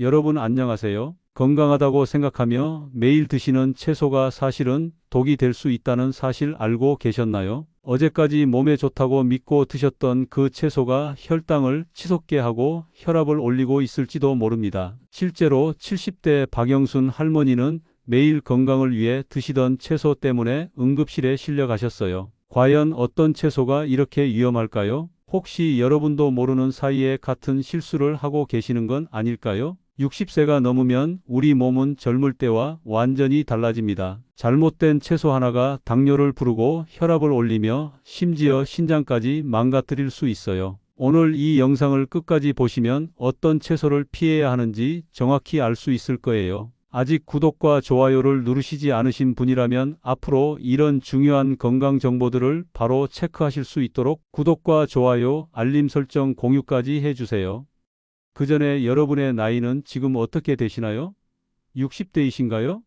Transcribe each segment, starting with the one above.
여러분 안녕하세요. 건강하다고 생각하며 매일 드시는 채소가 사실은 독이 될 수 있다는 사실 알고 계셨나요? 어제까지 몸에 좋다고 믿고 드셨던 그 채소가 혈당을 치솟게 하고 혈압을 올리고 있을지도 모릅니다. 실제로 70대 박영순 할머니는 매일 건강을 위해 드시던 채소 때문에 응급실에 실려가셨어요. 과연 어떤 채소가 이렇게 위험할까요? 혹시 여러분도 모르는 사이에 같은 실수를 하고 계시는 건 아닐까요? 60세가 넘으면 우리 몸은 젊을 때와 완전히 달라집니다. 잘못된 채소 하나가 당뇨를 부르고 혈압을 올리며 심지어 신장까지 망가뜨릴 수 있어요. 오늘 이 영상을 끝까지 보시면 어떤 채소를 피해야 하는지 정확히 알 수 있을 거예요. 아직 구독과 좋아요를 누르시지 않으신 분이라면 앞으로 이런 중요한 건강 정보들을 바로 체크하실 수 있도록 구독과 좋아요, 알림 설정 공유까지 해주세요. 그 전에 여러분의 나이는 지금 어떻게 되시나요? 60대이신가요?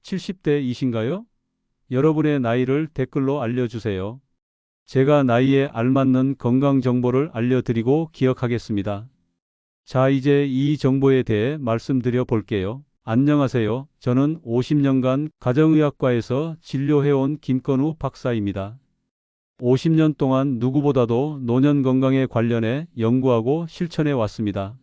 70대이신가요? 여러분의 나이를 댓글로 알려주세요. 제가 나이에 알맞는 건강 정보를 알려드리고 기억하겠습니다. 자, 이제 이 정보에 대해 말씀드려 볼게요. 안녕하세요. 저는 50년간 가정의학과에서 진료해온 김건우 박사입니다. 50년 동안 누구보다도 노년 건강에 관련해 연구하고 실천해 왔습니다.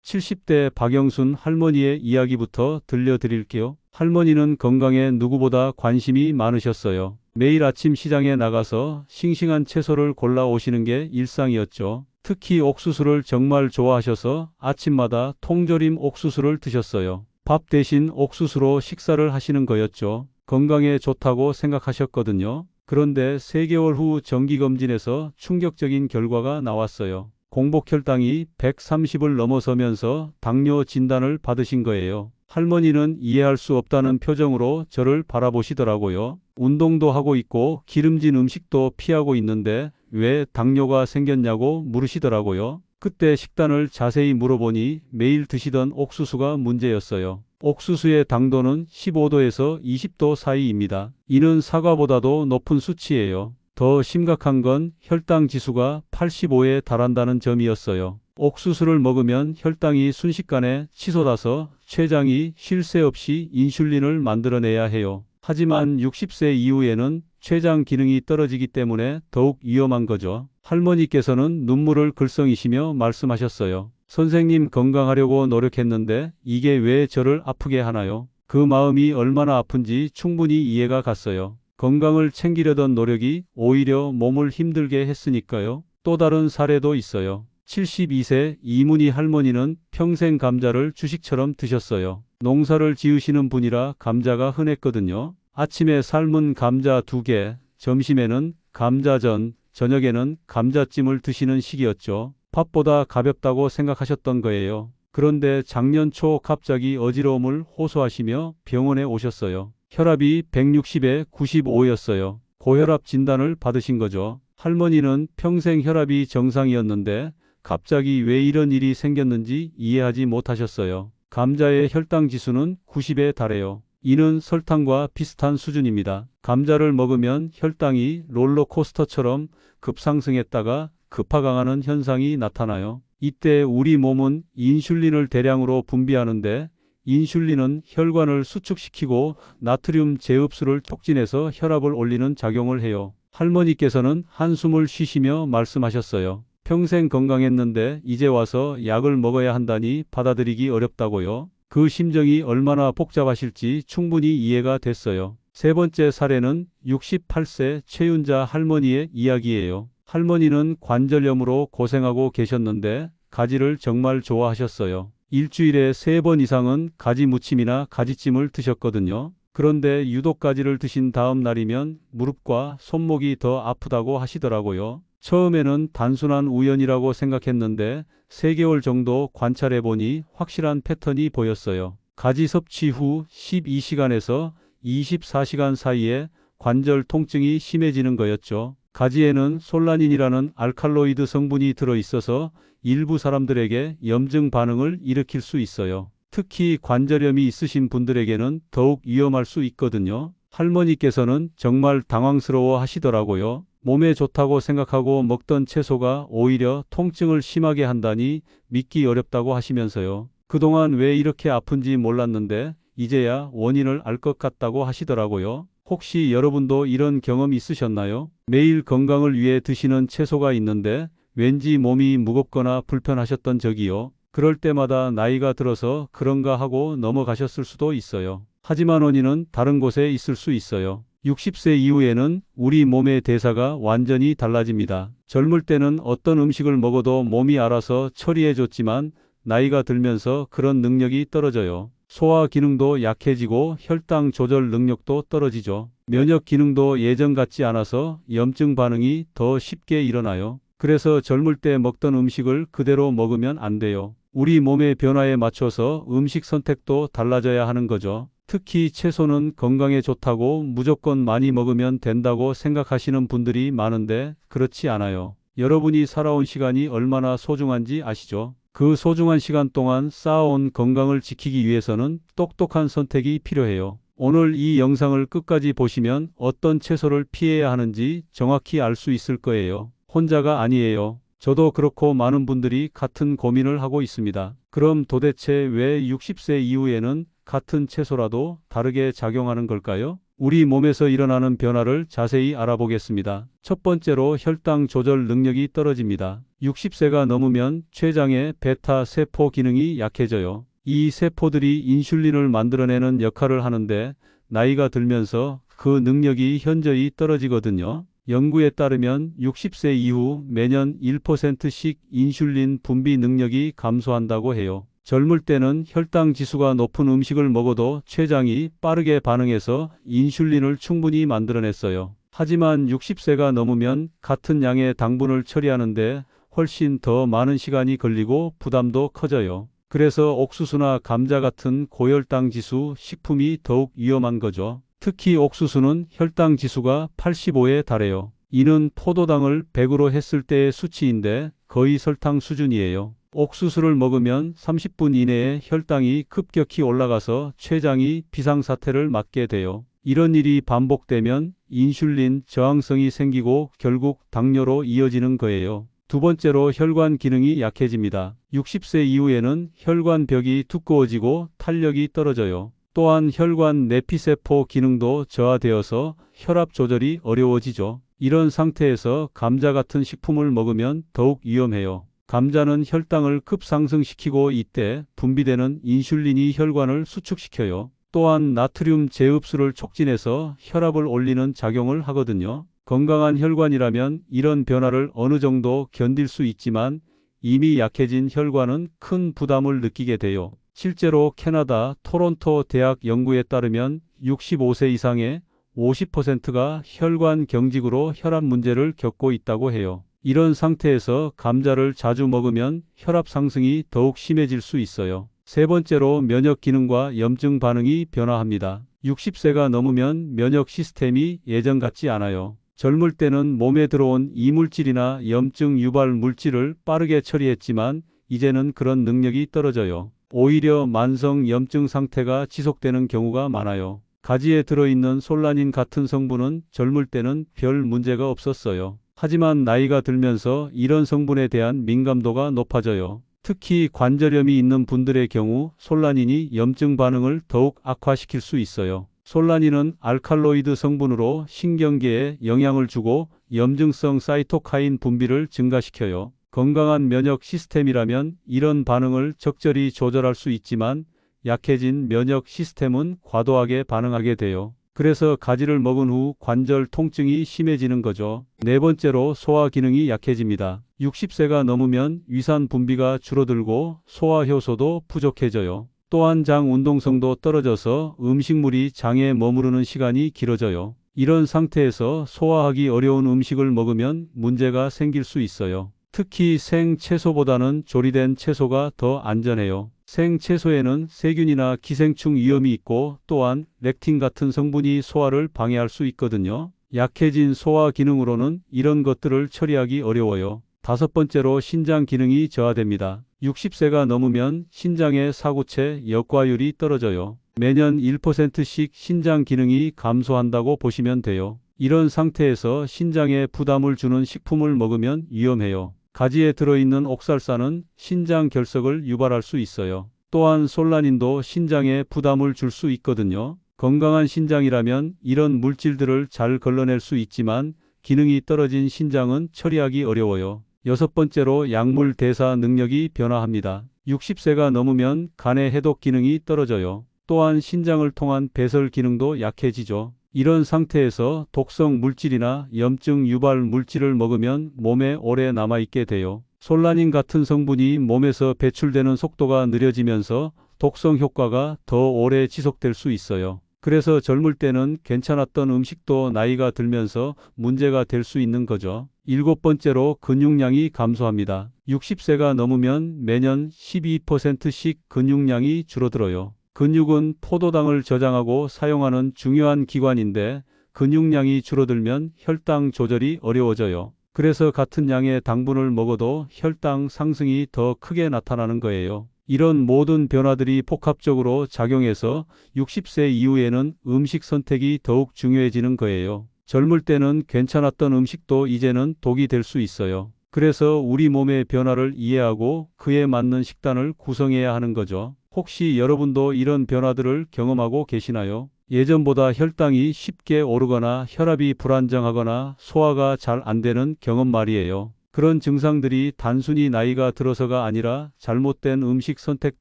70대 박영순 할머니의 이야기부터 들려드릴게요. 할머니는 건강에 누구보다 관심이 많으셨어요. 매일 아침 시장에 나가서 싱싱한 채소를 골라 오시는 게 일상이었죠. 특히 옥수수를 정말 좋아하셔서 아침마다 통조림 옥수수를 드셨어요. 밥 대신 옥수수로 식사를 하시는 거였죠. 건강에 좋다고 생각하셨거든요. 그런데 3개월 후 정기검진에서 충격적인 결과가 나왔어요. 공복혈당이 130을 넘어서면서 당뇨 진단을 받으신 거예요. 할머니는 이해할 수 없다는 표정으로 저를 바라보시더라고요. 운동도 하고 있고 기름진 음식도 피하고 있는데 왜 당뇨가 생겼냐고 물으시더라고요. 그때 식단을 자세히 물어보니 매일 드시던 옥수수가 문제였어요. 옥수수의 당도는 15도에서 20도 사이입니다. 이는 사과보다도 높은 수치예요. 더 심각한 건 혈당 지수가 85에 달한다는 점이었어요. 옥수수를 먹으면 혈당이 순식간에 치솟아서 췌장이 쉴 새 없이 인슐린을 만들어내야 해요. 하지만 60세 이후에는 췌장 기능이 떨어지기 때문에 더욱 위험한 거죠. 할머니께서는 눈물을 글썽이시며 말씀하셨어요. 선생님, 건강하려고 노력했는데 이게 왜 저를 아프게 하나요? 그 마음이 얼마나 아픈지 충분히 이해가 갔어요. 건강을 챙기려던 노력이 오히려 몸을 힘들게 했으니까요. 또 다른 사례도 있어요. 72세 이문희 할머니는 평생 감자를 주식처럼 드셨어요. 농사를 지으시는 분이라 감자가 흔했거든요. 아침에 삶은 감자 2개, 점심에는 감자전, 저녁에는 감자찜을 드시는 시기였죠. 밥보다 가볍다고 생각하셨던 거예요. 그런데 작년 초 갑자기 어지러움을 호소하시며 병원에 오셨어요. 혈압이 160에 95였어요. 고혈압 진단을 받으신 거죠. 할머니는 평생 혈압이 정상이었는데 갑자기 왜 이런 일이 생겼는지 이해하지 못하셨어요. 감자의 혈당 지수는 90에 달해요. 이는 설탕과 비슷한 수준입니다. 감자를 먹으면 혈당이 롤러코스터처럼 급상승했다가 급하강하는 현상이 나타나요. 이때 우리 몸은 인슐린을 대량으로 분비하는데 인슐린은 혈관을 수축시키고 나트륨 제흡수를 촉진해서 혈압을 올리는 작용을 해요. 할머니께서는 한숨을 쉬시며 말씀하셨어요. 평생 건강했는데 이제 와서 약을 먹어야 한다니 받아들이기 어렵다고요. 그 심정이 얼마나 복잡하실지 충분히 이해가 됐어요. 세 번째 사례는 68세 최윤자 할머니의 이야기예요. 할머니는 관절염으로 고생하고 계셨는데 가지를 정말 좋아하셨어요. 일주일에 3번 이상은 가지 무침이나 가지찜을 드셨거든요. 그런데 유독 가지를 드신 다음 날이면 무릎과 손목이 더 아프다고 하시더라고요. 처음에는 단순한 우연이라고 생각했는데 3개월 정도 관찰해보니 확실한 패턴이 보였어요. 가지 섭취 후 12시간에서 24시간 사이에 관절 통증이 심해지는 거였죠. 가지에는 솔라닌이라는 알칼로이드 성분이 들어있어서 일부 사람들에게 염증 반응을 일으킬 수 있어요. 특히 관절염이 있으신 분들에게는 더욱 위험할 수 있거든요. 할머니께서는 정말 당황스러워 하시더라고요. 몸에 좋다고 생각하고 먹던 채소가 오히려 통증을 심하게 한다니 믿기 어렵다고 하시면서요. 그동안 왜 이렇게 아픈지 몰랐는데 이제야 원인을 알 것 같다고 하시더라고요. 혹시 여러분도 이런 경험 있으셨나요? 매일 건강을 위해 드시는 채소가 있는데 왠지 몸이 무겁거나 불편하셨던 적이요. 그럴 때마다 나이가 들어서 그런가 하고 넘어가셨을 수도 있어요. 하지만 원인은 다른 곳에 있을 수 있어요. 60세 이후에는 우리 몸의 대사가 완전히 달라집니다. 젊을 때는 어떤 음식을 먹어도 몸이 알아서 처리해줬지만 나이가 들면서 그런 능력이 떨어져요. 소화 기능도 약해지고 혈당 조절 능력도 떨어지죠. 면역 기능도 예전 같지 않아서 염증 반응이 더 쉽게 일어나요. 그래서 젊을 때 먹던 음식을 그대로 먹으면 안 돼요. 우리 몸의 변화에 맞춰서 음식 선택도 달라져야 하는 거죠. 특히 채소는 건강에 좋다고 무조건 많이 먹으면 된다고 생각하시는 분들이 많은데 그렇지 않아요. 여러분이 살아온 시간이 얼마나 소중한지 아시죠? 그 소중한 시간 동안 쌓아온 건강을 지키기 위해서는 똑똑한 선택이 필요해요. 오늘 이 영상을 끝까지 보시면 어떤 채소를 피해야 하는지 정확히 알 수 있을 거예요. 혼자가 아니에요. 저도 그렇고 많은 분들이 같은 고민을 하고 있습니다. 그럼 도대체 왜 60세 이후에는 같은 채소라도 다르게 작용하는 걸까요? 우리 몸에서 일어나는 변화를 자세히 알아보겠습니다. 첫 번째로 혈당 조절 능력이 떨어집니다. 60세가 넘으면 췌장의 베타 세포 기능이 약해져요. 이 세포들이 인슐린을 만들어내는 역할을 하는데 나이가 들면서 그 능력이 현저히 떨어지거든요. 연구에 따르면 60세 이후 매년 1%씩 인슐린 분비 능력이 감소한다고 해요. 젊을 때는 혈당 지수가 높은 음식을 먹어도 췌장이 빠르게 반응해서 인슐린을 충분히 만들어냈어요. 하지만 60세가 넘으면 같은 양의 당분을 처리하는데 훨씬 더 많은 시간이 걸리고 부담도 커져요. 그래서 옥수수나 감자 같은 고혈당 지수 식품이 더욱 위험한 거죠. 특히 옥수수는 혈당 지수가 85에 달해요. 이는 포도당을 100으로 했을 때의 수치인데 거의 설탕 수준이에요. 옥수수를 먹으면 30분 이내에 혈당이 급격히 올라가서 췌장이 비상사태를 맞게 돼요. 이런 일이 반복되면 인슐린 저항성이 생기고 결국 당뇨로 이어지는 거예요. 두 번째로 혈관 기능이 약해집니다. 60세 이후에는 혈관벽이 두꺼워지고 탄력이 떨어져요. 또한 혈관 내피세포 기능도 저하되어서 혈압 조절이 어려워지죠. 이런 상태에서 감자 같은 식품을 먹으면 더욱 위험해요. 감자는 혈당을 급상승시키고 이때 분비되는 인슐린이 혈관을 수축시켜요. 또한 나트륨 재흡수를 촉진해서 혈압을 올리는 작용을 하거든요. 건강한 혈관이라면 이런 변화를 어느 정도 견딜 수 있지만 이미 약해진 혈관은 큰 부담을 느끼게 돼요. 실제로 캐나다 토론토 대학 연구에 따르면 65세 이상의 50%가 혈관 경직으로 혈압 문제를 겪고 있다고 해요. 이런 상태에서 감자를 자주 먹으면 혈압 상승이 더욱 심해질 수 있어요. 세 번째로 면역 기능과 염증 반응이 변화합니다. 60세가 넘으면 면역 시스템이 예전 같지 않아요. 젊을 때는 몸에 들어온 이물질이나 염증 유발 물질을 빠르게 처리했지만 이제는 그런 능력이 떨어져요. 오히려 만성 염증 상태가 지속되는 경우가 많아요. 가지에 들어있는 솔라닌 같은 성분은 젊을 때는 별 문제가 없었어요. 하지만 나이가 들면서 이런 성분에 대한 민감도가 높아져요. 특히 관절염이 있는 분들의 경우 솔라닌이 염증 반응을 더욱 악화시킬 수 있어요. 솔라닌은 알칼로이드 성분으로 신경계에 영향을 주고 염증성 사이토카인 분비를 증가시켜요. 건강한 면역 시스템이라면 이런 반응을 적절히 조절할 수 있지만 약해진 면역 시스템은 과도하게 반응하게 돼요. 그래서 가지를 먹은 후 관절 통증이 심해지는 거죠. 네 번째로 소화 기능이 약해집니다. 60세가 넘으면 위산 분비가 줄어들고 소화 효소도 부족해져요. 또한 장 운동성도 떨어져서 음식물이 장에 머무르는 시간이 길어져요. 이런 상태에서 소화하기 어려운 음식을 먹으면 문제가 생길 수 있어요. 특히 생채소보다는 조리된 채소가 더 안전해요. 생채소에는 세균이나 기생충 위험이 있고 또한 렉틴 같은 성분이 소화를 방해할 수 있거든요. 약해진 소화 기능으로는 이런 것들을 처리하기 어려워요. 다섯 번째로 신장 기능이 저하됩니다. 60세가 넘으면 신장의 사구체 역과율이 떨어져요. 매년 1%씩 신장 기능이 감소한다고 보시면 돼요. 이런 상태에서 신장에 부담을 주는 식품을 먹으면 위험해요. 가지에 들어있는 옥살산은 신장 결석을 유발할 수 있어요. 또한 솔라닌도 신장에 부담을 줄 수 있거든요. 건강한 신장이라면 이런 물질들을 잘 걸러낼 수 있지만 기능이 떨어진 신장은 처리하기 어려워요. 여섯 번째로 약물 대사 능력이 변화합니다. 60세가 넘으면 간의 해독 기능이 떨어져요. 또한 신장을 통한 배설 기능도 약해지죠. 이런 상태에서 독성 물질이나 염증 유발 물질을 먹으면 몸에 오래 남아있게 돼요. 솔라닌 같은 성분이 몸에서 배출되는 속도가 느려지면서 독성 효과가 더 오래 지속될 수 있어요. 그래서 젊을 때는 괜찮았던 음식도 나이가 들면서 문제가 될 수 있는 거죠. 일곱 번째로 근육량이 감소합니다. 60세가 넘으면 매년 12%씩 근육량이 줄어들어요. 근육은 포도당을 저장하고 사용하는 중요한 기관인데 근육량이 줄어들면 혈당 조절이 어려워져요. 그래서 같은 양의 당분을 먹어도 혈당 상승이 더 크게 나타나는 거예요. 이런 모든 변화들이 복합적으로 작용해서 60세 이후에는 음식 선택이 더욱 중요해지는 거예요. 젊을 때는 괜찮았던 음식도 이제는 독이 될 수 있어요. 그래서 우리 몸의 변화를 이해하고 그에 맞는 식단을 구성해야 하는 거죠. 혹시 여러분도 이런 변화들을 경험하고 계시나요? 예전보다 혈당이 쉽게 오르거나 혈압이 불안정하거나 소화가 잘 안 되는 경험 말이에요. 그런 증상들이 단순히 나이가 들어서가 아니라 잘못된 음식 선택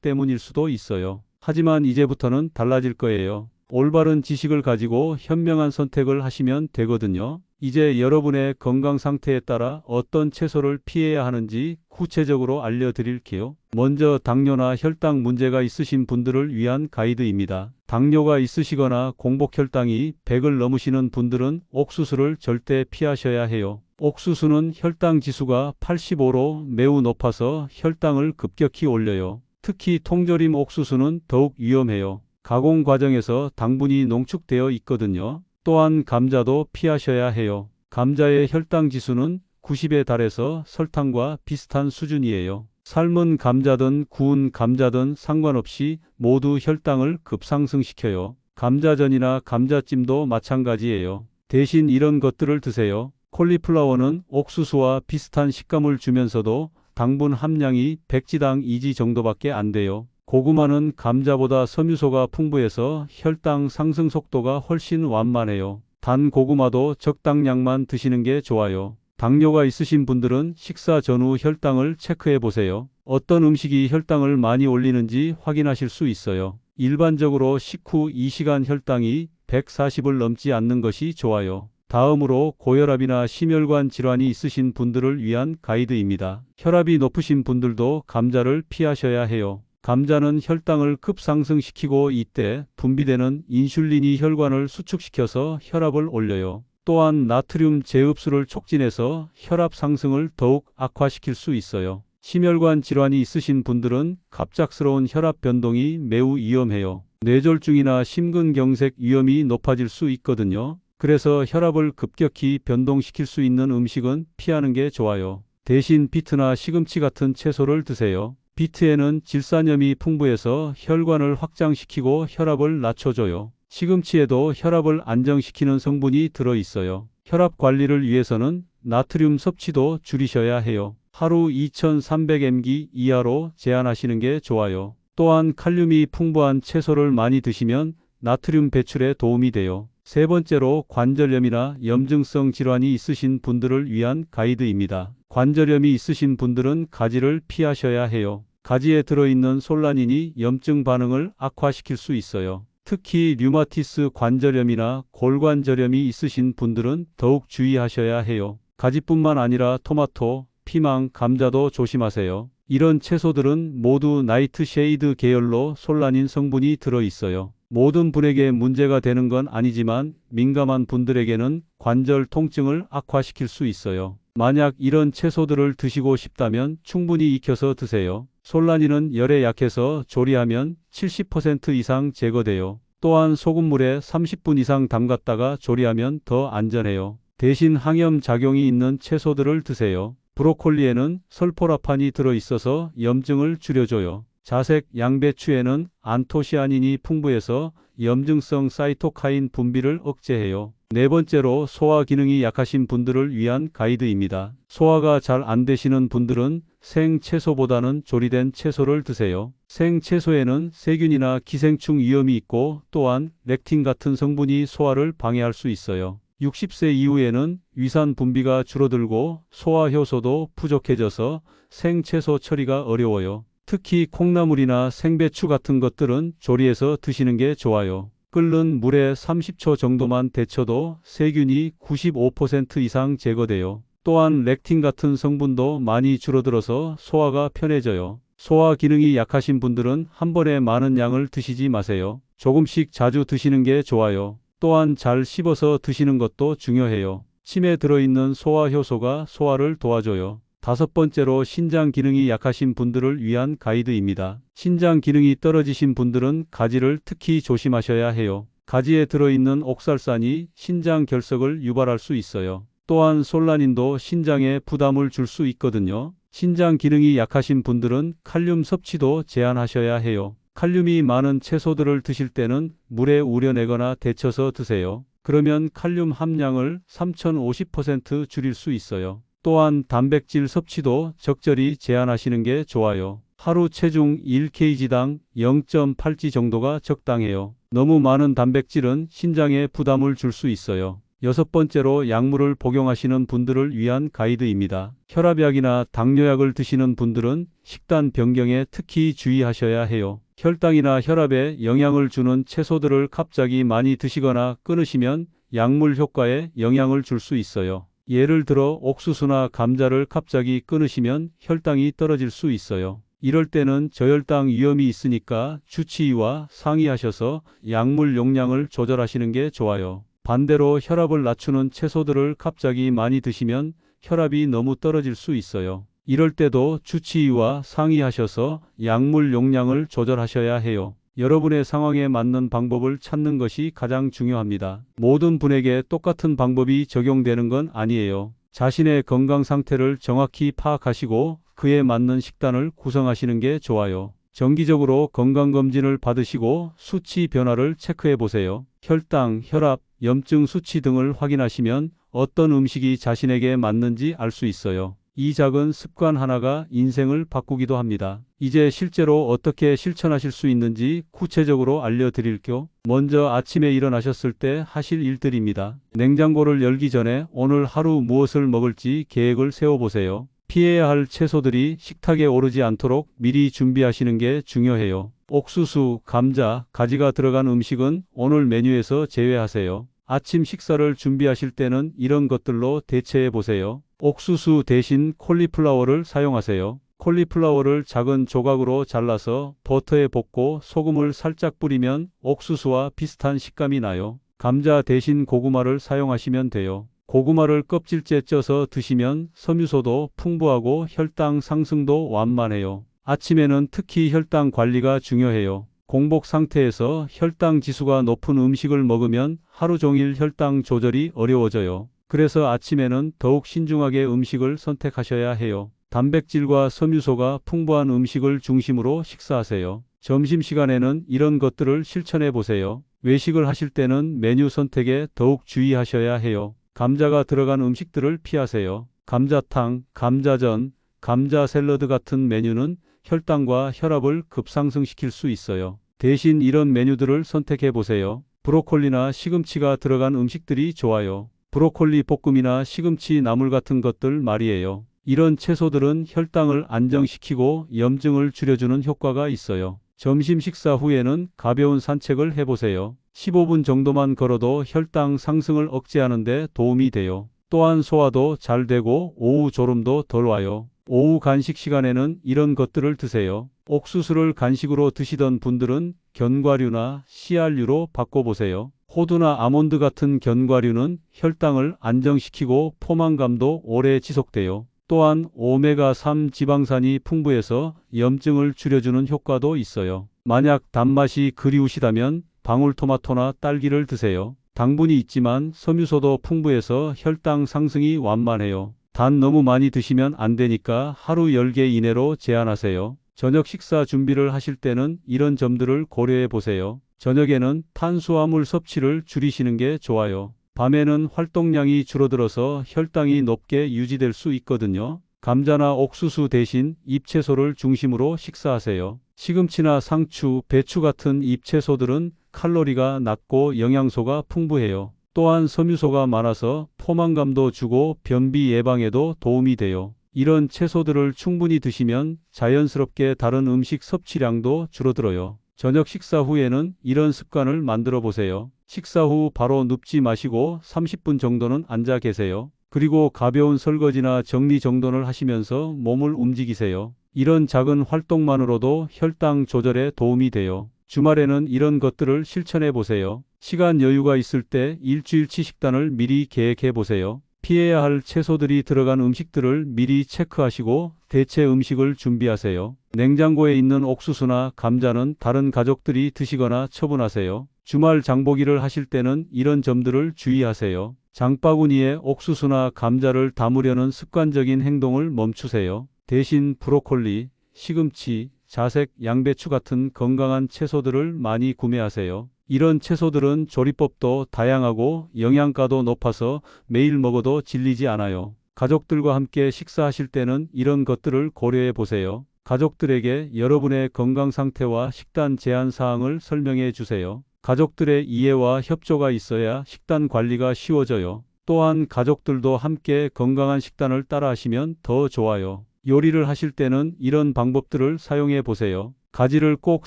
때문일 수도 있어요. 하지만 이제부터는 달라질 거예요. 올바른 지식을 가지고 현명한 선택을 하시면 되거든요. 이제 여러분의 건강 상태에 따라 어떤 채소를 피해야 하는지 구체적으로 알려드릴게요. 먼저 당뇨나 혈당 문제가 있으신 분들을 위한 가이드입니다. 당뇨가 있으시거나 공복혈당이 100을 넘으시는 분들은 옥수수를 절대 피하셔야 해요. 옥수수는 혈당 지수가 85로 매우 높아서 혈당을 급격히 올려요. 특히 통조림 옥수수는 더욱 위험해요. 가공 과정에서 당분이 농축되어 있거든요. 또한 감자도 피하셔야 해요. 감자의 혈당 지수는 90에 달해서 설탕과 비슷한 수준이에요. 삶은 감자든 구운 감자든 상관없이 모두 혈당을 급상승시켜요. 감자전이나 감자찜도 마찬가지예요. 대신 이런 것들을 드세요. 콜리플라워는 옥수수와 비슷한 식감을 주면서도 당분 함량이 100지당 2지 정도밖에 안 돼요. 고구마는 감자보다 섬유소가 풍부해서 혈당 상승 속도가 훨씬 완만해요. 단 고구마도 적당량만 드시는 게 좋아요. 당뇨가 있으신 분들은 식사 전후 혈당을 체크해 보세요. 어떤 음식이 혈당을 많이 올리는지 확인하실 수 있어요. 일반적으로 식후 2시간 혈당이 140을 넘지 않는 것이 좋아요. 다음으로 고혈압이나 심혈관 질환이 있으신 분들을 위한 가이드입니다. 혈압이 높으신 분들도 감자를 피하셔야 해요. 감자는 혈당을 급상승시키고 이때 분비되는 인슐린이 혈관을 수축시켜서 혈압을 올려요. 또한 나트륨 재흡수를 촉진해서 혈압 상승을 더욱 악화시킬 수 있어요. 심혈관 질환이 있으신 분들은 갑작스러운 혈압 변동이 매우 위험해요. 뇌졸중이나 심근경색 위험이 높아질 수 있거든요. 그래서 혈압을 급격히 변동시킬 수 있는 음식은 피하는 게 좋아요. 대신 비트나 시금치 같은 채소를 드세요. 비트에는 질산염이 풍부해서 혈관을 확장시키고 혈압을 낮춰줘요. 시금치에도 혈압을 안정시키는 성분이 들어있어요. 혈압 관리를 위해서는 나트륨 섭취도 줄이셔야 해요. 하루 2300mg 이하로 제한하시는 게 좋아요. 또한 칼륨이 풍부한 채소를 많이 드시면 나트륨 배출에 도움이 돼요. 세 번째로 관절염이나 염증성 질환이 있으신 분들을 위한 가이드입니다. 관절염이 있으신 분들은 가지를 피하셔야 해요. 가지에 들어있는 솔라닌이 염증 반응을 악화시킬 수 있어요. 특히 류마티스 관절염이나 골관절염이 있으신 분들은 더욱 주의하셔야 해요. 가지뿐만 아니라 토마토, 피망, 감자도 조심하세요. 이런 채소들은 모두 나이트쉐이드 계열로 솔라닌 성분이 들어있어요. 모든 분에게 문제가 되는 건 아니지만 민감한 분들에게는 관절 통증을 악화시킬 수 있어요. 만약 이런 채소들을 드시고 싶다면 충분히 익혀서 드세요. 솔라닌은 열에 약해서 조리하면 70% 이상 제거돼요. 또한 소금물에 30분 이상 담갔다가 조리하면 더 안전해요. 대신 항염 작용이 있는 채소들을 드세요. 브로콜리에는 설포라판이 들어있어서 염증을 줄여줘요. 자색 양배추에는 안토시아닌이 풍부해서 염증성 사이토카인 분비를 억제해요. 네 번째로 소화 기능이 약하신 분들을 위한 가이드입니다. 소화가 잘 안 되시는 분들은 생 채소보다는 조리된 채소를 드세요. 생채소에는 세균이나 기생충 위험이 있고 또한 렉틴 같은 성분이 소화를 방해할 수 있어요. 60세 이후에는 위산 분비가 줄어들고 소화 효소도 부족해져서 생채소 처리가 어려워요. 특히 콩나물이나 생배추 같은 것들은 조리해서 드시는 게 좋아요. 끓는 물에 30초 정도만 데쳐도 세균이 95% 이상 제거돼요. 또한 렉틴 같은 성분도 많이 줄어들어서 소화가 편해져요. 소화 기능이 약하신 분들은 한 번에 많은 양을 드시지 마세요. 조금씩 자주 드시는 게 좋아요. 또한 잘 씹어서 드시는 것도 중요해요. 침에 들어있는 소화 효소가 소화를 도와줘요. 다섯 번째로 신장 기능이 약하신 분들을 위한 가이드입니다. 신장 기능이 떨어지신 분들은 가지를 특히 조심하셔야 해요. 가지에 들어있는 옥살산이 신장 결석을 유발할 수 있어요. 또한 솔라닌도 신장에 부담을 줄 수 있거든요. 신장 기능이 약하신 분들은 칼륨 섭취도 제한하셔야 해요. 칼륨이 많은 채소들을 드실 때는 물에 우려내거나 데쳐서 드세요. 그러면 칼륨 함량을 3050% 줄일 수 있어요. 또한 단백질 섭취도 적절히 제한하시는 게 좋아요. 하루 체중 1kg당 0.8g 정도가 적당해요. 너무 많은 단백질은 신장에 부담을 줄 수 있어요. 여섯 번째로 약물을 복용하시는 분들을 위한 가이드입니다. 혈압약이나 당뇨약을 드시는 분들은 식단 변경에 특히 주의하셔야 해요. 혈당이나 혈압에 영향을 주는 채소들을 갑자기 많이 드시거나 끊으시면 약물 효과에 영향을 줄 수 있어요. 예를 들어 옥수수나 감자를 갑자기 끊으시면 혈당이 떨어질 수 있어요. 이럴 때는 저혈당 위험이 있으니까 주치의와 상의하셔서 약물 용량을 조절하시는 게 좋아요. 반대로 혈압을 낮추는 채소들을 갑자기 많이 드시면 혈압이 너무 떨어질 수 있어요. 이럴 때도 주치의와 상의하셔서 약물 용량을 조절하셔야 해요. 여러분의 상황에 맞는 방법을 찾는 것이 가장 중요합니다. 모든 분에게 똑같은 방법이 적용되는 건 아니에요. 자신의 건강 상태를 정확히 파악하시고 그에 맞는 식단을 구성하시는 게 좋아요. 정기적으로 건강검진을 받으시고 수치 변화를 체크해 보세요. 혈당, 혈압, 염증 수치 등을 확인하시면 어떤 음식이 자신에게 맞는지 알 수 있어요. 이 작은 습관 하나가 인생을 바꾸기도 합니다. 이제 실제로 어떻게 실천하실 수 있는지 구체적으로 알려드릴게요. 먼저 아침에 일어나셨을 때 하실 일들입니다. 냉장고를 열기 전에 오늘 하루 무엇을 먹을지 계획을 세워보세요. 피해야 할 채소들이 식탁에 오르지 않도록 미리 준비하시는 게 중요해요. 옥수수, 감자, 가지가 들어간 음식은 오늘 메뉴에서 제외하세요. 아침 식사를 준비하실 때는 이런 것들로 대체해 보세요. 옥수수 대신 콜리플라워를 사용하세요. 콜리플라워를 작은 조각으로 잘라서 버터에 볶고 소금을 살짝 뿌리면 옥수수와 비슷한 식감이 나요. 감자 대신 고구마를 사용하시면 돼요. 고구마를 껍질째 쪄서 드시면 섬유소도 풍부하고 혈당 상승도 완만해요. 아침에는 특히 혈당 관리가 중요해요. 공복 상태에서 혈당 지수가 높은 음식을 먹으면 하루 종일 혈당 조절이 어려워져요. 그래서 아침에는 더욱 신중하게 음식을 선택하셔야 해요. 단백질과 섬유소가 풍부한 음식을 중심으로 식사하세요. 점심시간에는 이런 것들을 실천해 보세요. 외식을 하실 때는 메뉴 선택에 더욱 주의하셔야 해요. 감자가 들어간 음식들을 피하세요. 감자탕, 감자전, 감자 샐러드 같은 메뉴는 혈당과 혈압을 급상승시킬 수 있어요. 대신 이런 메뉴들을 선택해 보세요. 브로콜리나 시금치가 들어간 음식들이 좋아요. 브로콜리 볶음이나 시금치 나물 같은 것들 말이에요. 이런 채소들은 혈당을 안정시키고 염증을 줄여주는 효과가 있어요. 점심 식사 후에는 가벼운 산책을 해보세요. 15분 정도만 걸어도 혈당 상승을 억제하는 데 도움이 돼요. 또한 소화도 잘 되고 오후 졸음도 덜 와요. 오후 간식 시간에는 이런 것들을 드세요. 옥수수를 간식으로 드시던 분들은 견과류나 씨알류로 바꿔보세요. 호두나 아몬드 같은 견과류는 혈당을 안정시키고 포만감도 오래 지속돼요. 또한 오메가3 지방산이 풍부해서 염증을 줄여주는 효과도 있어요. 만약 단맛이 그리우시다면 방울토마토나 딸기를 드세요. 당분이 있지만 섬유소도 풍부해서 혈당 상승이 완만해요. 단 너무 많이 드시면 안 되니까 하루 10개 이내로 제한하세요. 저녁 식사 준비를 하실 때는 이런 점들을 고려해 보세요. 저녁에는 탄수화물 섭취를 줄이시는 게 좋아요. 밤에는 활동량이 줄어들어서 혈당이 높게 유지될 수 있거든요. 감자나 옥수수 대신 잎채소를 중심으로 식사하세요. 시금치나 상추, 배추 같은 잎채소들은 칼로리가 낮고 영양소가 풍부해요. 또한 섬유소가 많아서 포만감도 주고 변비 예방에도 도움이 돼요. 이런 채소들을 충분히 드시면 자연스럽게 다른 음식 섭취량도 줄어들어요. 저녁 식사 후에는 이런 습관을 만들어 보세요. 식사 후 바로 눕지 마시고 30분 정도는 앉아 계세요. 그리고 가벼운 설거지나 정리 정돈을 하시면서 몸을 움직이세요. 이런 작은 활동만으로도 혈당 조절에 도움이 돼요. 주말에는 이런 것들을 실천해 보세요. 시간 여유가 있을 때 일주일치 식단을 미리 계획해 보세요. 피해야 할 채소들이 들어간 음식들을 미리 체크하시고 대체 음식을 준비하세요. 냉장고에 있는 옥수수나 감자는 다른 가족들이 드시거나 처분하세요. 주말 장보기를 하실 때는 이런 점들을 주의하세요. 장바구니에 옥수수나 감자를 담으려는 습관적인 행동을 멈추세요. 대신 브로콜리, 시금치, 자색, 양배추 같은 건강한 채소들을 많이 구매하세요. 이런 채소들은 조리법도 다양하고 영양가도 높아서 매일 먹어도 질리지 않아요. 가족들과 함께 식사하실 때는 이런 것들을 고려해 보세요. 가족들에게 여러분의 건강 상태와 식단 제한 사항을 설명해 주세요. 가족들의 이해와 협조가 있어야 식단 관리가 쉬워져요. 또한 가족들도 함께 건강한 식단을 따라하시면 더 좋아요. 요리를 하실 때는 이런 방법들을 사용해 보세요. 가지를 꼭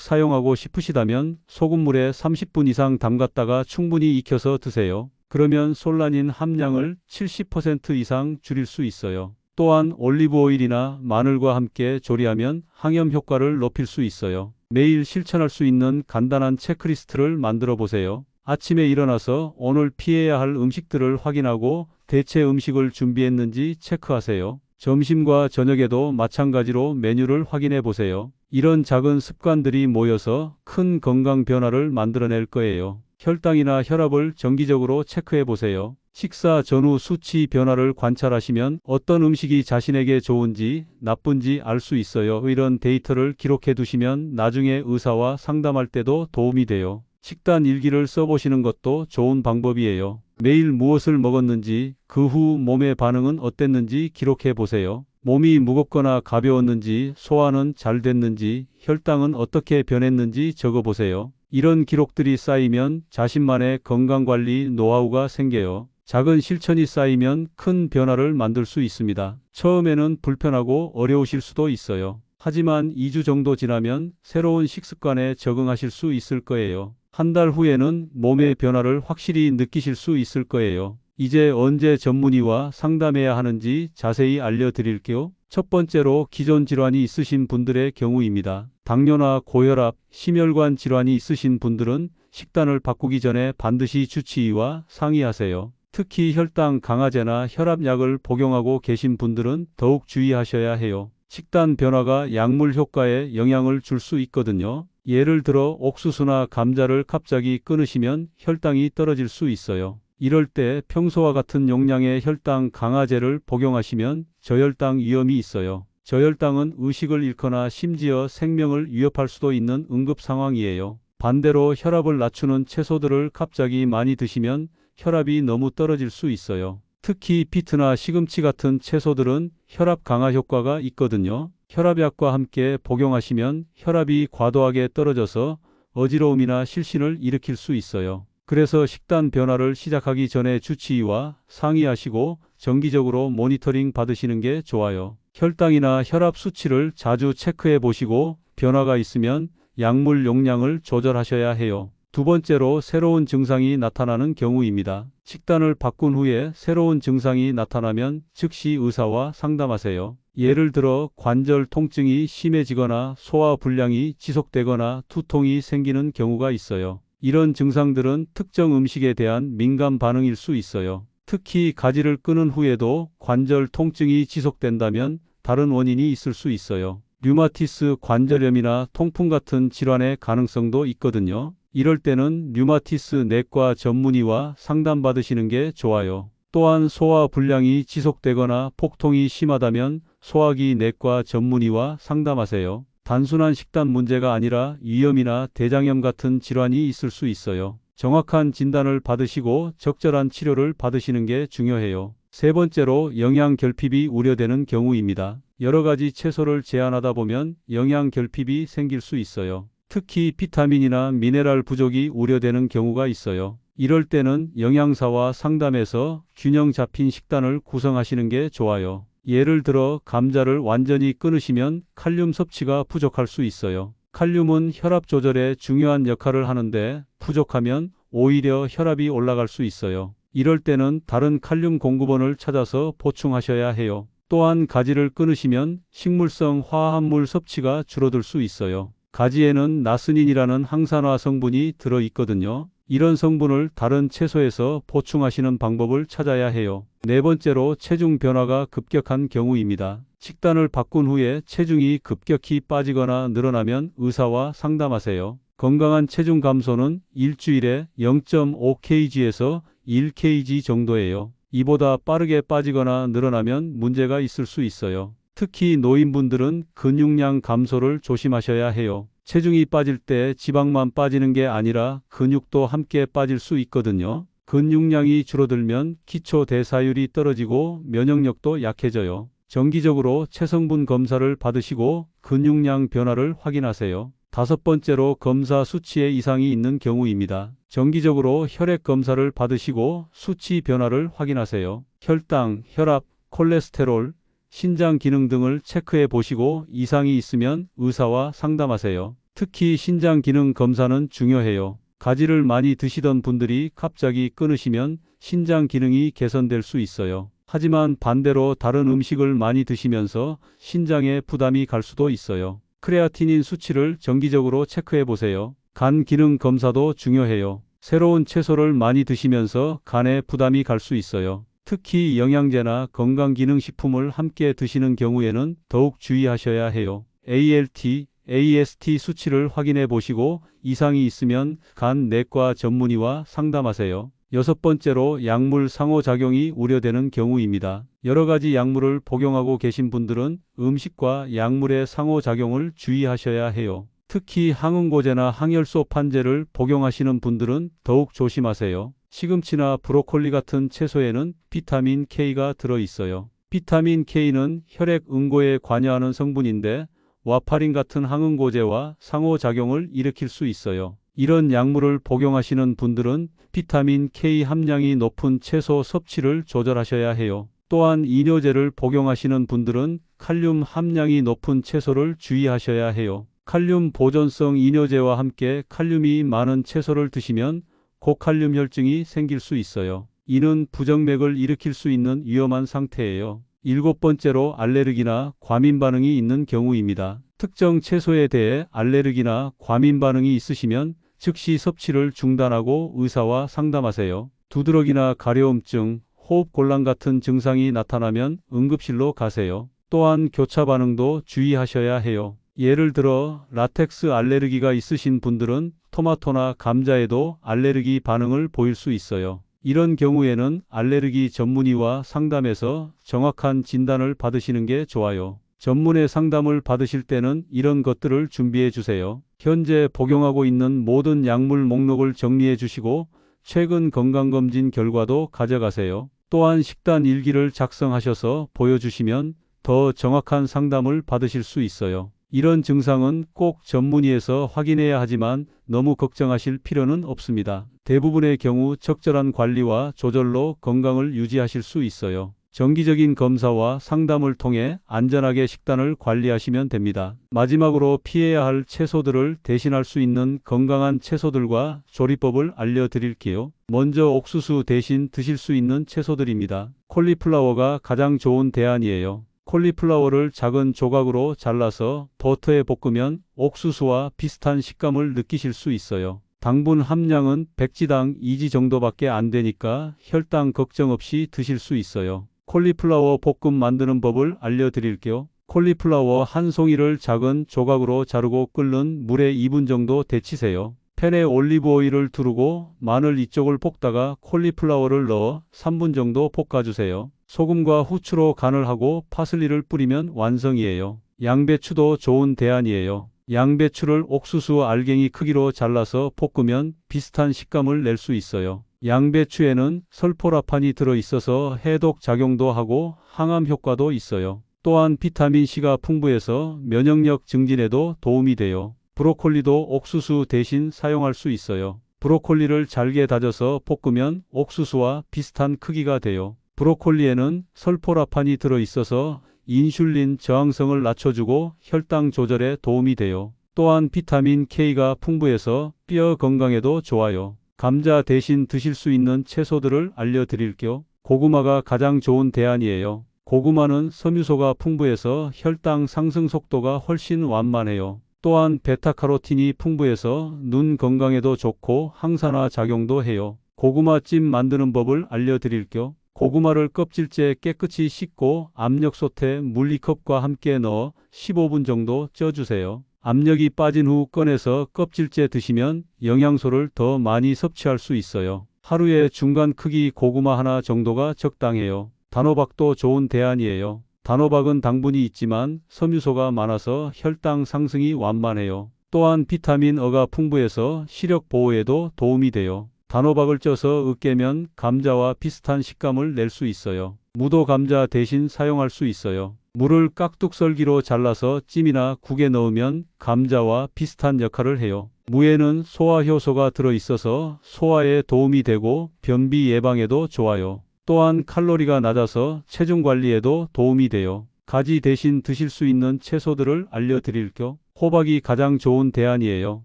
사용하고 싶으시다면 소금물에 30분 이상 담갔다가 충분히 익혀서 드세요. 그러면 솔라닌 함량을 70% 이상 줄일 수 있어요. 또한 올리브 오일이나 마늘과 함께 조리하면 항염 효과를 높일 수 있어요. 매일 실천할 수 있는 간단한 체크리스트를 만들어 보세요. 아침에 일어나서 오늘 피해야 할 음식들을 확인하고 대체 음식을 준비했는지 체크하세요. 점심과 저녁에도 마찬가지로 메뉴를 확인해 보세요. 이런 작은 습관들이 모여서 큰 건강 변화를 만들어낼 거예요. 혈당이나 혈압을 정기적으로 체크해 보세요. 식사 전후 수치 변화를 관찰하시면 어떤 음식이 자신에게 좋은지 나쁜지 알 수 있어요. 이런 데이터를 기록해 두시면 나중에 의사와 상담할 때도 도움이 돼요. 식단 일기를 써보시는 것도 좋은 방법이에요. 매일 무엇을 먹었는지, 그 후 몸의 반응은 어땠는지 기록해 보세요. 몸이 무겁거나 가벼웠는지, 소화는 잘 됐는지, 혈당은 어떻게 변했는지 적어 보세요. 이런 기록들이 쌓이면 자신만의 건강관리 노하우가 생겨요. 작은 실천이 쌓이면 큰 변화를 만들 수 있습니다. 처음에는 불편하고 어려우실 수도 있어요. 하지만 2주 정도 지나면 새로운 식습관에 적응하실 수 있을 거예요. 한 달 후에는 몸의 변화를 확실히 느끼실 수 있을 거예요. 이제 언제 전문의와 상담해야 하는지 자세히 알려드릴게요. 첫 번째로 기존 질환이 있으신 분들의 경우입니다. 당뇨나 고혈압, 심혈관 질환이 있으신 분들은 식단을 바꾸기 전에 반드시 주치의와 상의하세요. 특히 혈당 강화제나 혈압약을 복용하고 계신 분들은 더욱 주의하셔야 해요. 식단 변화가 약물 효과에 영향을 줄 수 있거든요. 예를 들어 옥수수나 감자를 갑자기 끊으시면 혈당이 떨어질 수 있어요. 이럴 때 평소와 같은 용량의 혈당 강화제를 복용하시면 저혈당 위험이 있어요. 저혈당은 의식을 잃거나 심지어 생명을 위협할 수도 있는 응급 상황이에요. 반대로 혈압을 낮추는 채소들을 갑자기 많이 드시면 혈압이 너무 떨어질 수 있어요. 특히 비트나 시금치 같은 채소들은 혈압 강화 효과가 있거든요. 혈압약과 함께 복용하시면 혈압이 과도하게 떨어져서 어지러움이나 실신을 일으킬 수 있어요. 그래서 식단 변화를 시작하기 전에 주치의와 상의하시고 정기적으로 모니터링 받으시는 게 좋아요. 혈당이나 혈압 수치를 자주 체크해 보시고 변화가 있으면 약물 용량을 조절하셔야 해요. 두 번째로 새로운 증상이 나타나는 경우입니다. 식단을 바꾼 후에 새로운 증상이 나타나면 즉시 의사와 상담하세요. 예를 들어 관절 통증이 심해지거나 소화 불량이 지속되거나 두통이 생기는 경우가 있어요. 이런 증상들은 특정 음식에 대한 민감 반응일 수 있어요. 특히 가지를 끊은 후에도 관절 통증이 지속된다면 다른 원인이 있을 수 있어요. 류마티스 관절염이나 통풍 같은 질환의 가능성도 있거든요. 이럴 때는 류마티스 내과 전문의와 상담받으시는 게 좋아요. 또한 소화 불량이 지속되거나 폭통이 심하다면 소화기 내과 전문의와 상담하세요. 단순한 식단 문제가 아니라 위염이나 대장염 같은 질환이 있을 수 있어요. 정확한 진단을 받으시고 적절한 치료를 받으시는 게 중요해요. 세 번째로 영양 결핍이 우려되는 경우입니다. 여러 가지 채소를 제한하다 보면 영양 결핍이 생길 수 있어요. 특히 비타민이나 미네랄 부족이 우려되는 경우가 있어요. 이럴 때는 영양사와 상담해서 균형 잡힌 식단을 구성하시는 게 좋아요. 예를 들어 감자를 완전히 끊으시면 칼륨 섭취가 부족할 수 있어요. 칼륨은 혈압 조절에 중요한 역할을 하는데 부족하면 오히려 혈압이 올라갈 수 있어요. 이럴 때는 다른 칼륨 공급원을 찾아서 보충하셔야 해요. 또한 가지를 끊으시면 식물성 화합물 섭취가 줄어들 수 있어요. 가지에는 나스닌이라는 항산화 성분이 들어 있거든요. 이런 성분을 다른 채소에서 보충하시는 방법을 찾아야 해요. 네 번째로 체중 변화가 급격한 경우입니다. 식단을 바꾼 후에 체중이 급격히 빠지거나 늘어나면 의사와 상담하세요. 건강한 체중 감소는 일주일에 0.5kg에서 1kg 정도예요. 이보다 빠르게 빠지거나 늘어나면 문제가 있을 수 있어요. 특히 노인분들은 근육량 감소를 조심하셔야 해요. 체중이 빠질 때 지방만 빠지는 게 아니라 근육도 함께 빠질 수 있거든요. 근육량이 줄어들면 기초 대사율이 떨어지고 면역력도 약해져요. 정기적으로 체성분 검사를 받으시고 근육량 변화를 확인하세요. 다섯 번째로 검사 수치에 이상이 있는 경우입니다. 정기적으로 혈액 검사를 받으시고 수치 변화를 확인하세요. 혈당, 혈압, 콜레스테롤, 신장 기능 등을 체크해 보시고 이상이 있으면 의사와 상담하세요. 특히 신장 기능 검사는 중요해요. 가지를 많이 드시던 분들이 갑자기 끊으시면 신장 기능이 개선될 수 있어요. 하지만 반대로 다른 음식을 많이 드시면서 신장에 부담이 갈 수도 있어요. 크레아티닌 수치를 정기적으로 체크해 보세요. 간 기능 검사도 중요해요. 새로운 채소를 많이 드시면서 간에 부담이 갈 수 있어요. 특히 영양제나 건강기능식품을 함께 드시는 경우에는 더욱 주의하셔야 해요. ALT, AST 수치를 확인해 보시고 이상이 있으면 간 내과 전문의와 상담하세요. 여섯 번째로 약물 상호작용이 우려되는 경우입니다. 여러 가지 약물을 복용하고 계신 분들은 음식과 약물의 상호작용을 주의하셔야 해요. 특히 항응고제나 항열소 판제를 복용하시는 분들은 더욱 조심하세요. 시금치나 브로콜리 같은 채소에는 비타민 K가 들어있어요. 비타민 K는 혈액 응고에 관여하는 성분인데 와파린 같은 항응고제와 상호작용을 일으킬 수 있어요. 이런 약물을 복용하시는 분들은 비타민 K 함량이 높은 채소 섭취를 조절하셔야 해요. 또한 이뇨제를 복용하시는 분들은 칼륨 함량이 높은 채소를 주의하셔야 해요. 칼륨 보존성 이뇨제와 함께 칼륨이 많은 채소를 드시면 고칼륨 혈증이 생길 수 있어요. 이는 부정맥을 일으킬 수 있는 위험한 상태예요. 일곱 번째로 알레르기나 과민 반응이 있는 경우입니다. 특정 채소에 대해 알레르기나 과민 반응이 있으시면 즉시 섭취를 중단하고 의사와 상담하세요. 두드러기나 가려움증, 호흡곤란 같은 증상이 나타나면 응급실로 가세요. 또한 교차 반응도 주의하셔야 해요. 예를 들어 라텍스 알레르기가 있으신 분들은 토마토나 감자에도 알레르기 반응을 보일 수 있어요. 이런 경우에는 알레르기 전문의와 상담해서 정확한 진단을 받으시는 게 좋아요. 전문의 상담을 받으실 때는 이런 것들을 준비해 주세요. 현재 복용하고 있는 모든 약물 목록을 정리해 주시고 최근 건강검진 결과도 가져가세요. 또한 식단 일기를 작성하셔서 보여주시면 더 정확한 상담을 받으실 수 있어요. 이런 증상은 꼭 전문의에서 확인해야 하지만 너무 걱정하실 필요는 없습니다. 대부분의 경우 적절한 관리와 조절로 건강을 유지하실 수 있어요. 정기적인 검사와 상담을 통해 안전하게 식단을 관리하시면 됩니다. 마지막으로 피해야 할 채소들을 대신할 수 있는 건강한 채소들과 조리법을 알려드릴게요. 먼저 옥수수 대신 드실 수 있는 채소들입니다. 콜리플라워가 가장 좋은 대안이에요. 콜리플라워를 작은 조각으로 잘라서 버터에 볶으면 옥수수와 비슷한 식감을 느끼실 수 있어요. 당분 함량은 백지당 2지 정도밖에 안 되니까 혈당 걱정 없이 드실 수 있어요. 콜리플라워 볶음 만드는 법을 알려드릴게요. 콜리플라워 한 송이를 작은 조각으로 자르고 끓는 물에 2분 정도 데치세요. 팬에 올리브 오일을 두르고 마늘 이쪽을 볶다가 콜리플라워를 넣어 3분 정도 볶아주세요. 소금과 후추로 간을 하고 파슬리를 뿌리면 완성이에요. 양배추도 좋은 대안이에요. 양배추를 옥수수 알갱이 크기로 잘라서 볶으면 비슷한 식감을 낼 수 있어요. 양배추에는 설포라판이 들어있어서 해독 작용도 하고 항암 효과도 있어요. 또한 비타민C가 풍부해서 면역력 증진에도 도움이 돼요. 브로콜리도 옥수수 대신 사용할 수 있어요. 브로콜리를 잘게 다져서 볶으면 옥수수와 비슷한 크기가 돼요. 브로콜리에는 설포라판이 들어있어서 인슐린 저항성을 낮춰주고 혈당 조절에 도움이 돼요. 또한 비타민 K가 풍부해서 뼈 건강에도 좋아요. 감자 대신 드실 수 있는 채소들을 알려드릴게요. 고구마가 가장 좋은 대안이에요. 고구마는 섬유소가 풍부해서 혈당 상승 속도가 훨씬 완만해요. 또한 베타카로틴이 풍부해서 눈 건강에도 좋고 항산화 작용도 해요. 고구마찜 만드는 법을 알려드릴게요. 고구마를 껍질째 깨끗이 씻고 압력솥에 물 2컵과 함께 넣어 15분 정도 쪄주세요. 압력이 빠진 후 꺼내서 껍질째 드시면 영양소를 더 많이 섭취할 수 있어요. 하루에 중간 크기 고구마 하나 정도가 적당해요. 단호박도 좋은 대안이에요. 단호박은 당분이 있지만 섬유소가 많아서 혈당 상승이 완만해요. 또한 비타민 E가 풍부해서 시력 보호에도 도움이 돼요. 단호박을 쪄서 으깨면 감자와 비슷한 식감을 낼 수 있어요. 무도 감자 대신 사용할 수 있어요. 무를 깍둑썰기로 잘라서 찜이나 국에 넣으면 감자와 비슷한 역할을 해요. 무에는 소화효소가 들어있어서 소화에 도움이 되고 변비 예방에도 좋아요. 또한 칼로리가 낮아서 체중 관리에도 도움이 돼요. 가지 대신 드실 수 있는 채소들을 알려드릴게요. 호박이 가장 좋은 대안이에요.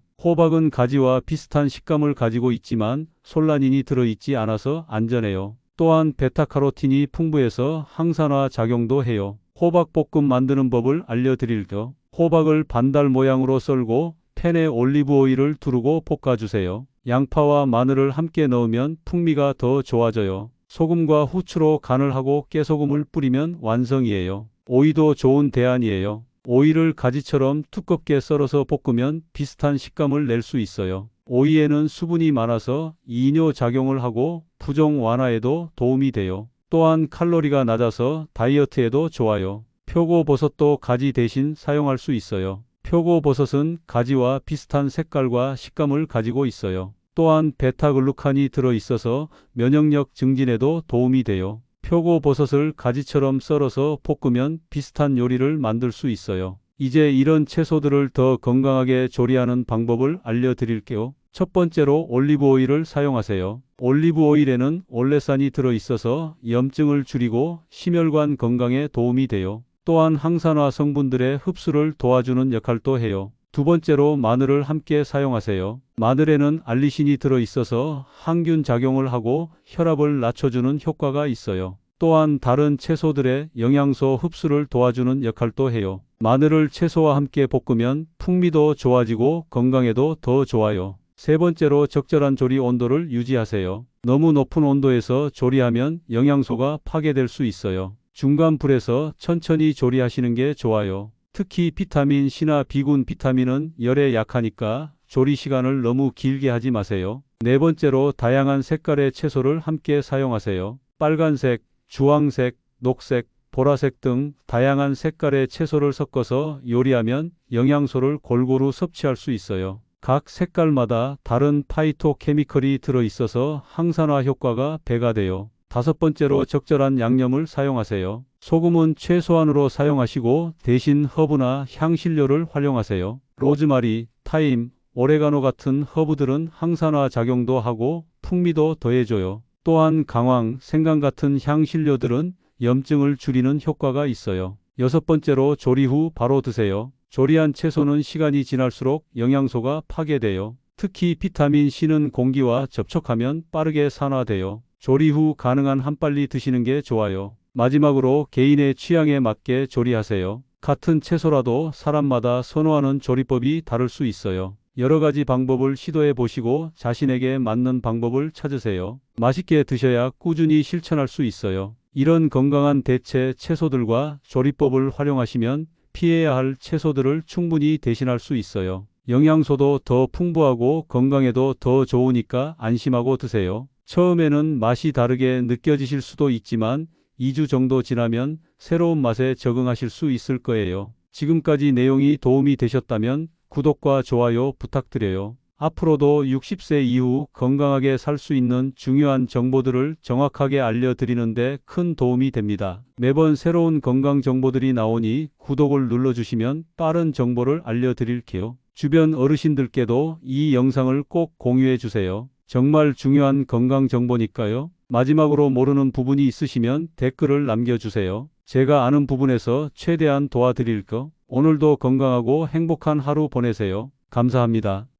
호박은 가지와 비슷한 식감을 가지고 있지만 솔라닌이 들어있지 않아서 안전해요. 또한 베타카로틴이 풍부해서 항산화 작용도 해요. 호박볶음 만드는 법을 알려드릴게요. 호박을 반달 모양으로 썰고 팬에 올리브 오일을 두르고 볶아주세요. 양파와 마늘을 함께 넣으면 풍미가 더 좋아져요. 소금과 후추로 간을 하고 깨소금을 뿌리면 완성이에요. 오이도 좋은 대안이에요. 오이를 가지처럼 두껍게 썰어서 볶으면 비슷한 식감을 낼 수 있어요. 오이에는 수분이 많아서 이뇨 작용을 하고 부종 완화에도 도움이 돼요. 또한 칼로리가 낮아서 다이어트에도 좋아요. 표고버섯도 가지 대신 사용할 수 있어요. 표고버섯은 가지와 비슷한 색깔과 식감을 가지고 있어요. 또한 베타글루칸이 들어있어서 면역력 증진에도 도움이 돼요. 표고버섯을 가지처럼 썰어서 볶으면 비슷한 요리를 만들 수 있어요. 이제 이런 채소들을 더 건강하게 조리하는 방법을 알려드릴게요. 첫 번째로 올리브 오일을 사용하세요. 올리브 오일에는 올레산이 들어있어서 염증을 줄이고 심혈관 건강에 도움이 돼요. 또한 항산화 성분들의 흡수를 도와주는 역할도 해요. 두 번째로 마늘을 함께 사용하세요. 마늘에는 알리신이 들어있어서 항균 작용을 하고 혈압을 낮춰주는 효과가 있어요. 또한 다른 채소들의 영양소 흡수를 도와주는 역할도 해요. 마늘을 채소와 함께 볶으면 풍미도 좋아지고 건강에도 더 좋아요. 세 번째로 적절한 조리 온도를 유지하세요. 너무 높은 온도에서 조리하면 영양소가 파괴될 수 있어요. 중간 불에서 천천히 조리하시는 게 좋아요. 특히 비타민 C나 B군 비타민은 열에 약하니까 조리 시간을 너무 길게 하지 마세요. 네 번째로 다양한 색깔의 채소를 함께 사용하세요. 빨간색, 주황색, 녹색, 보라색 등 다양한 색깔의 채소를 섞어서 요리하면 영양소를 골고루 섭취할 수 있어요. 각 색깔마다 다른 파이토케미컬이 들어있어서 항산화 효과가 배가 돼요. 다섯 번째로 적절한 양념을 사용하세요. 소금은 최소한으로 사용하시고 대신 허브나 향신료를 활용하세요. 로즈마리, 타임, 오레가노 같은 허브들은 항산화 작용도 하고 풍미도 더해줘요. 또한 강황, 생강 같은 향신료들은 염증을 줄이는 효과가 있어요. 여섯 번째로 조리 후 바로 드세요. 조리한 채소는 시간이 지날수록 영양소가 파괴돼요. 특히 비타민 C는 공기와 접촉하면 빠르게 산화돼요. 조리 후 가능한 한 빨리 드시는 게 좋아요. 마지막으로 개인의 취향에 맞게 조리하세요. 같은 채소라도 사람마다 선호하는 조리법이 다를 수 있어요. 여러 가지 방법을 시도해 보시고 자신에게 맞는 방법을 찾으세요. 맛있게 드셔야 꾸준히 실천할 수 있어요. 이런 건강한 대체 채소들과 조리법을 활용하시면 피해야 할 채소들을 충분히 대신할 수 있어요. 영양소도 더 풍부하고 건강에도 더 좋으니까 안심하고 드세요. 처음에는 맛이 다르게 느껴지실 수도 있지만 2주 정도 지나면 새로운 맛에 적응하실 수 있을 거예요. 지금까지 내용이 도움이 되셨다면 구독과 좋아요 부탁드려요. 앞으로도 60세 이후 건강하게 살 수 있는 중요한 정보들을 정확하게 알려드리는데 큰 도움이 됩니다. 매번 새로운 건강 정보들이 나오니 구독을 눌러주시면 빠른 정보를 알려드릴게요. 주변 어르신들께도 이 영상을 꼭 공유해 주세요. 정말 중요한 건강 정보니까요. 마지막으로 모르는 부분이 있으시면 댓글을 남겨주세요. 제가 아는 부분에서 최대한 도와드릴 거. 오늘도 건강하고 행복한 하루 보내세요. 감사합니다.